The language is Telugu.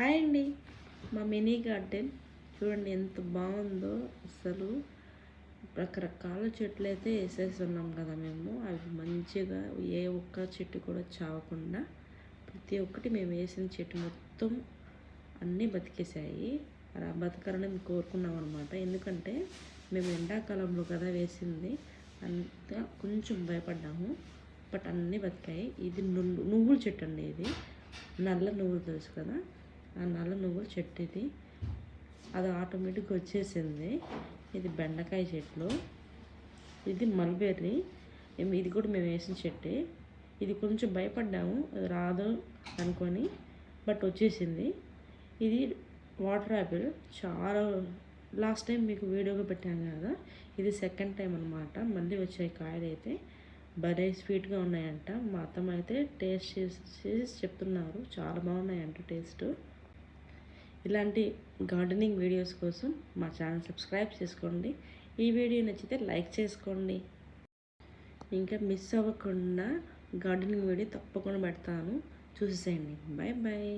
హాయ్ అండి. మా మినీ గార్డెన్ చూడండి ఎంత బాగుందో. అసలు రకరకాల చెట్లు అయితే వేసేస్తున్నాం కదా మేము. అవి మంచిగా ఏ ఒక్క చెట్టు కూడా చావకుండా ప్రతి ఒక్కటి మేము వేసిన చెట్టు మొత్తం అన్నీ బతికేసాయి. అలా బతకాలని మేము కోరుకున్నాం అనమాట. ఎందుకంటే మేము ఎండాకాలంలో కదా వేసింది, అంతా కొంచెం భయపడ్డాము. బట్ అన్నీ బతికాయి. ఇది నువ్వుల చెట్టు అండి. ఇది నల్ల నువ్వులు తెలుసు కదా, ఆ నల్ల నువ్వుల చెట్టు ఇది. అది ఆటోమేటిక్గా వచ్చేసింది. ఇది బెండకాయ చెట్లు, ఇది మల్బెర్రీ. ఇది కూడా మేము వేసిన చెట్టే. ఇది కొంచెం భయపడ్డాము, అది రాదు అనుకొని, బట్ వచ్చేసింది. ఇది వాటర్ యాపిల్. చాలా లాస్ట్ టైం మీకు వీడియోగా పెట్టాను కదా, ఇది సెకండ్ టైం అనమాట. మళ్ళీ వచ్చాయి కాయలు అయితే భలే స్వీట్గా ఉన్నాయంట. మా అత్తమ్మ అయితే టేస్ట్ చేసి చెప్తున్నారు, చాలా బాగున్నాయంట టేస్ట్. ఇలాంటి గార్డెనింగ్ వీడియోస్ కోసం మా ఛానల్ సబ్స్క్రైబ్ చేసుకోండి. ఈ వీడియో నచ్చితే లైక్ చేసుకోండి. ఇంకా మిస్ అవ్వకుండా గార్డెనింగ్ వీడియో తప్పకుండా పెడతాను, చూసేయండి. Bye bye.